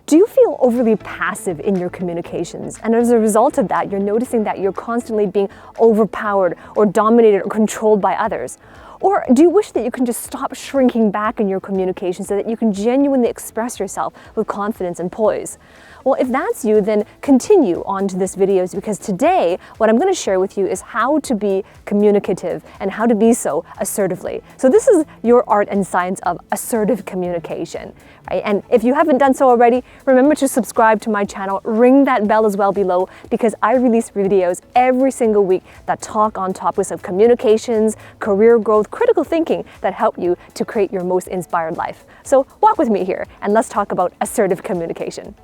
Do you feel overly passive in your communications? And as a result of that, you're noticing that you're constantly being overpowered or dominated or controlled by others? Or do you wish that you can just stop shrinking back in your communication so that you can genuinely express yourself with confidence and poise? Well, if that's you, then continue on to this video, because today what I'm going to share with you is how to be communicative and how to be so assertively. So this is your art and science of assertive communication, right? And if you haven't done so already, remember to subscribe to my channel, ring that bell as well below, because I release videos every single week that talk on topics of communications, career growth, critical thinking that help you to create your most inspired life. So walk with me here and let's talk about assertive communication.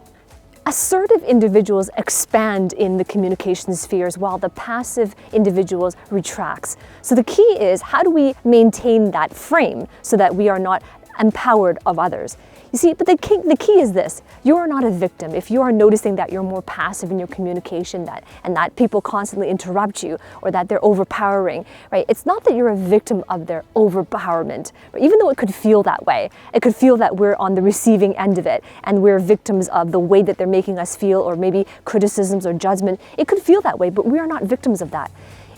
Assertive individuals expand in the communication spheres while the passive individuals retracts. So the key is, how do we maintain that frame so that we are not empowered of others? You see, but the key is this: you are not a victim. If you are noticing that you're more passive in your communication, and that people constantly interrupt you, or that they're overpowering, right? It's not that you're a victim of their overpowerment, but even though it could feel that way, it could feel that we're on the receiving end of it, and we're victims of the way that they're making us feel, or maybe criticisms or judgment. It could feel that way, but we are not victims of that.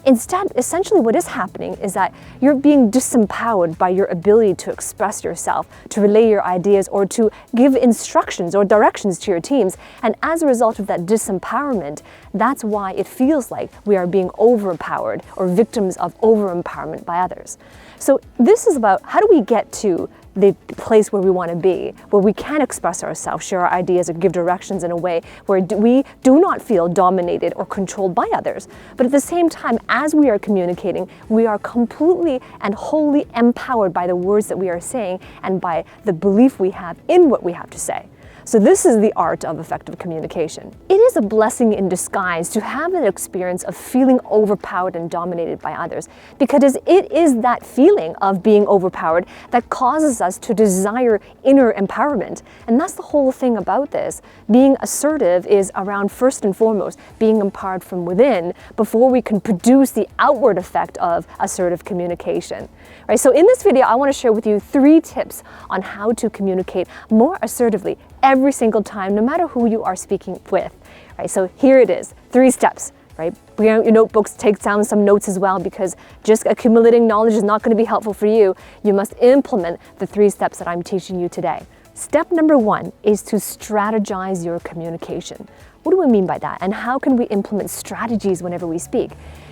Instead, essentially what is happening is that you're being disempowered by your ability to express yourself, to relay your ideas, or to give instructions or directions to your teams. And as a result of that disempowerment, that's why it feels like we are being overpowered or victims of over-empowerment by others. So this is about, how do we get to the place where we want to be, where we can express ourselves, share our ideas, or give directions in a way where we do not feel dominated or controlled by others. But at the same time, as we are communicating, we are completely and wholly empowered by the words that we are saying and by the belief we have in what we have to say. So this is the art of effective communication. It is a blessing in disguise to have an experience of feeling overpowered and dominated by others, because it is that feeling of being overpowered that causes us to desire inner empowerment. And that's the whole thing about this. Being assertive is around, first and foremost, being empowered from within before we can produce the outward effect of assertive communication. Right? So in this video, I want to share with you 3 tips on how to communicate more assertively every single time, no matter who you are speaking with. Right? So here it is, 3 steps. Right? Bring out your notebooks, take down some notes as well, because just accumulating knowledge is not going to be helpful for you. You must implement the 3 steps that I'm teaching you today. Step number 1 is to strategize your communication. What do we mean by that? And how can we implement strategies whenever we speak?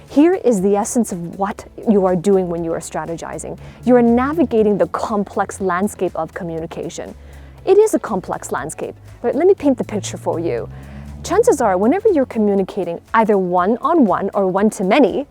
Here is the essence of what you are doing when you are strategizing. You are navigating the complex landscape of communication. It is a complex landscape, but let me paint the picture for you. Chances are, whenever you're communicating either one-on-one or one-to-many,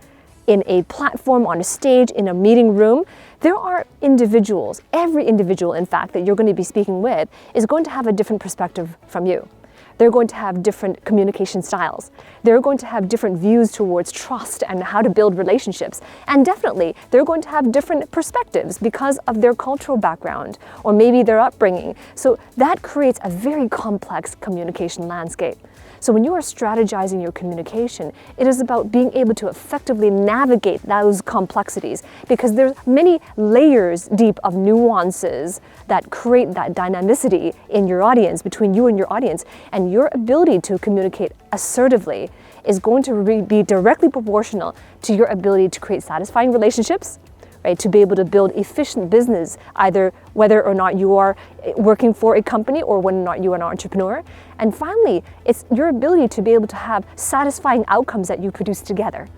in a platform, on a stage, in a meeting room, there are individuals, every individual in fact that you're going to be speaking with is going to have a different perspective from you. They're going to have different communication styles. They're going to have different views towards trust and how to build relationships. And definitely, they're going to have different perspectives because of their cultural background or maybe their upbringing. So that creates a very complex communication landscape. So when you are strategizing your communication, it is about being able to effectively navigate those complexities, because there's many layers deep of nuances that create that dynamicity in your audience, between you and your audience, and your ability to communicate assertively is going to be directly proportional to your ability to create satisfying relationships, right? To be able to build efficient business, either whether or not you are working for a company or whether or not you are an entrepreneur. And finally, it's your ability to be able to have satisfying outcomes that you produce together.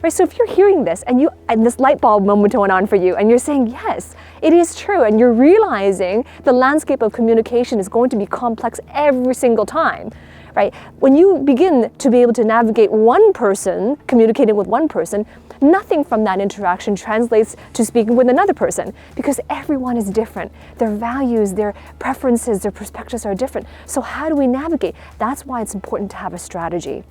Right? So if you're hearing this and this light bulb moment went on for you and you're saying, yes, it is true, and you're realizing the landscape of communication is going to be complex every single time, right? When you begin to be able to navigate one person, communicating with one person, nothing from that interaction translates to speaking with another person, because everyone is different. Their values, their preferences, their perspectives are different. So how do we navigate? That's why it's important to have a strategy.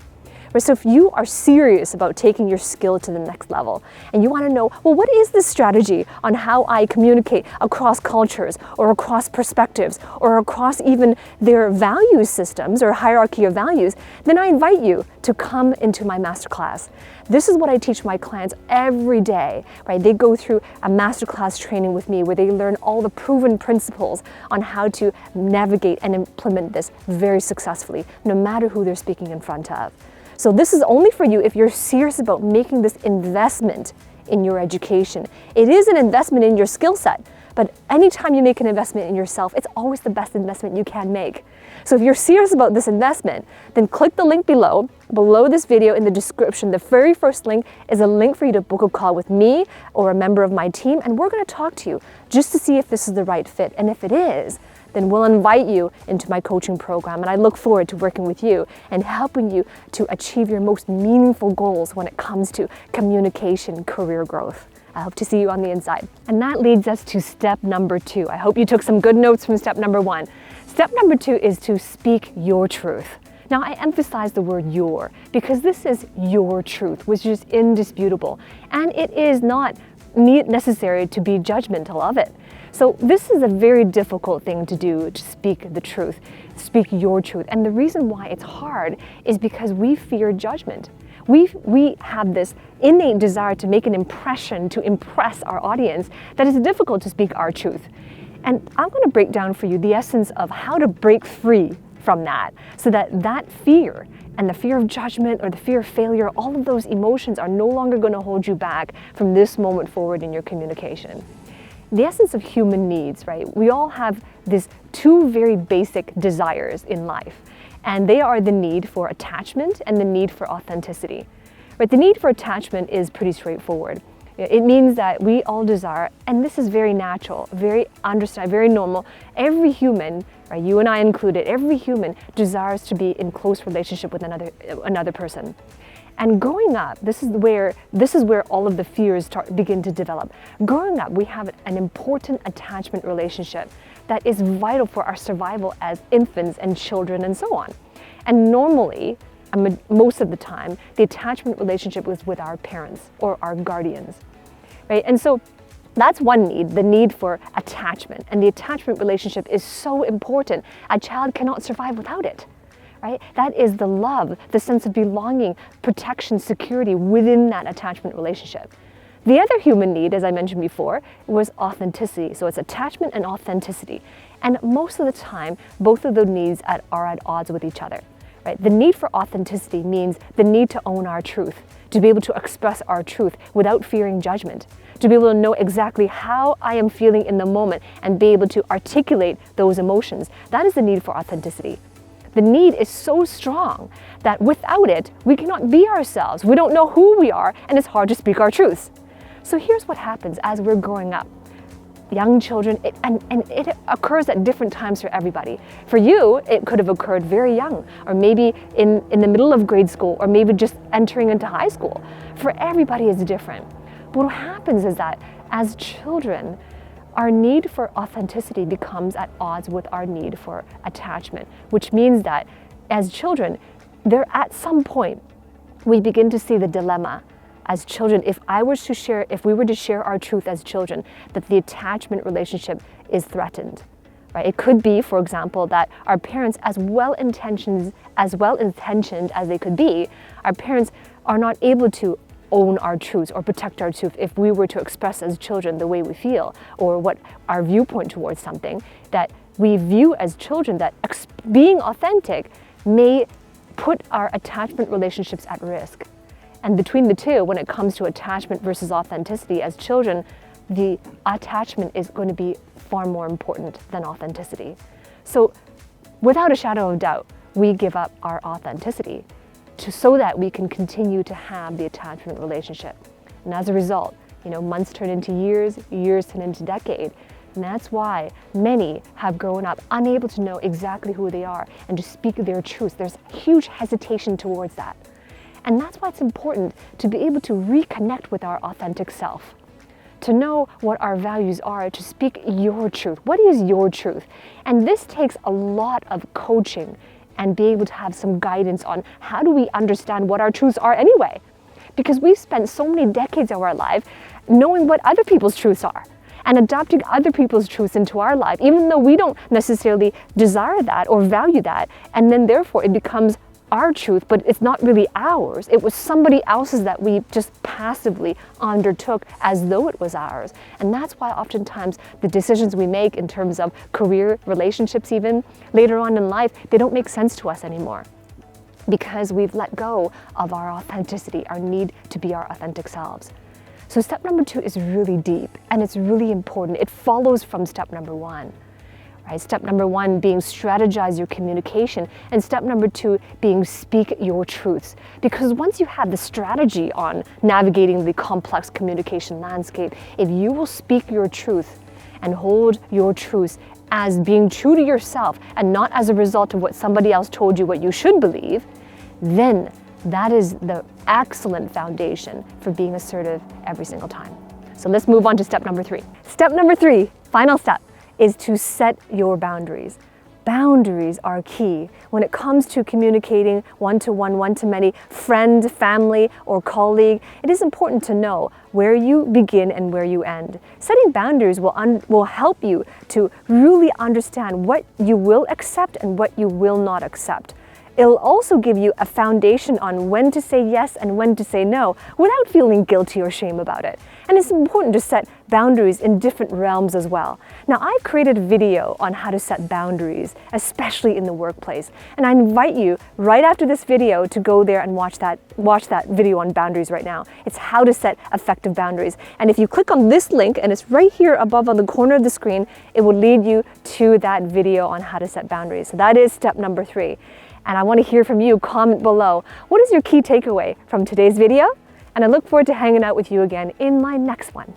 Right? So if you are serious about taking your skill to the next level and you want to know, well, what is the strategy on how I communicate across cultures or across perspectives or across even their value systems or hierarchy of values, then I invite you to come into my masterclass. This is what I teach my clients every day, right? They go through a masterclass training with me where they learn all the proven principles on how to navigate and implement this very successfully, no matter who they're speaking in front of. So this is only for you if you're serious about making this investment in your education. It is an investment in your skill set, but anytime you make an investment in yourself, it's always the best investment you can make. So if you're serious about this investment, then click the link below this video in the description. The very first link is a link for you to book a call with me or a member of my team, and we're going to talk to you just to see if this is the right fit. And if it is, then we'll invite you into my coaching program, and I look forward to working with you and helping you to achieve your most meaningful goals when it comes to communication, career growth. I hope to see you on the inside. And that leads us to step number 2. I hope you took some good notes from step number 1. Step number 2 is to speak your truth. Now, I emphasize the word your because this is your truth, which is indisputable, and it is not necessary to be judgmental of it. So this is a very difficult thing to do, to speak the truth, speak your truth. And the reason why it's hard is because we fear judgment. We have this innate desire to make an impression, to impress our audience, that it's difficult to speak our truth. And I'm going to break down for you the essence of how to break free from that, so that that fear and the fear of judgment or the fear of failure, all of those emotions are no longer going to hold you back from this moment forward in your communication. The essence of human needs, right? We all have these 2 very basic desires in life, and they are the need for attachment and the need for authenticity. Right? The need for attachment is pretty straightforward. It means that we all desire, and this is very natural, very understand, very normal. Every human, right, you and I included, every human desires to be in close relationship with another person. And growing up, this is where all of the fears begin to develop. Growing up, we have an important attachment relationship that is vital for our survival as infants and children and so on. And normally, most of the time, the attachment relationship was with our parents or our guardians, right? And so that's one need, the need for attachment. And the attachment relationship is so important. A child cannot survive without it. Right? That is the love, the sense of belonging, protection, security within that attachment relationship. The other human need, as I mentioned before, was authenticity. So it's attachment and authenticity. And most of the time, both of those needs are at odds with each other. Right? The need for authenticity means the need to own our truth, to be able to express our truth without fearing judgment, to be able to know exactly how I am feeling in the moment and be able to articulate those emotions. That is the need for authenticity. The need is so strong that without it, we cannot be ourselves. We don't know who we are, and it's hard to speak our truths. So here's what happens as we're growing up. Young children, and it occurs at different times for everybody. For you, it could have occurred very young, or maybe in the middle of grade school, or maybe just entering into high school. For everybody, it's different. But what happens is that as children, our need for authenticity becomes at odds with our need for attachment, which means that as children, at some point, we begin to see the dilemma as children. If we were to share our truth as children, that the attachment relationship is threatened. Right? It could be, for example, that our parents, as well-intentioned as they could be, our parents are not able to own our truths or protect our truth if we were to express as children the way we feel or what our viewpoint towards something that we view as children, that being authentic may put our attachment relationships at risk. And between the two, when it comes to attachment versus authenticity, as children, the attachment is going to be far more important than authenticity. So without a shadow of doubt, we give up our authenticity so that we can continue to have the attachment relationship. And as a result, months turn into years, years turn into decades. And that's why many have grown up unable to know exactly who they are and to speak their truth. There's huge hesitation towards that. And that's why it's important to be able to reconnect with our authentic self, to know what our values are, to speak your truth. What is your truth? And this takes a lot of coaching and be able to have some guidance on how do we understand what our truths are anyway. Because we've spent so many decades of our life knowing what other people's truths are and adopting other people's truths into our life, even though we don't necessarily desire that or value that. And then therefore it becomes our truth, but it's not really ours. It was somebody else's that we just passively undertook as though it was ours. And that's why oftentimes the decisions we make in terms of career, relationships even, later on in life, they don't make sense to us anymore. Because we've let go of our authenticity, our need to be our authentic selves. So step number 2 is really deep and it's really important. It follows from step number 1. Right? Step number 1 being strategize your communication, and step number 2 being speak your truths. Because once you have the strategy on navigating the complex communication landscape, if you will speak your truth and hold your truths as being true to yourself and not as a result of what somebody else told you what you should believe, then that is the excellent foundation for being assertive every single time. So let's move on to step number 3. Step number 3, final step, is to set your boundaries. Boundaries are key when it comes to communicating one-to-one, one-to-many, friend, family, or colleague. It is important to know where you begin and where you end. Setting boundaries will help you to really understand what you will accept and what you will not accept. It'll also give you a foundation on when to say yes and when to say no without feeling guilty or shame about it. And it's important to set boundaries in different realms as well. Now, I've created a video on how to set boundaries, especially in the workplace. And I invite you right after this video to go there and watch that video on boundaries right now. It's how to set effective boundaries. And if you click on this link, and it's right here above on the corner of the screen, it will lead you to that video on how to set boundaries. So that is step number 3. And I want to hear from you. Comment below. What is your key takeaway from today's video? And I look forward to hanging out with you again in my next one.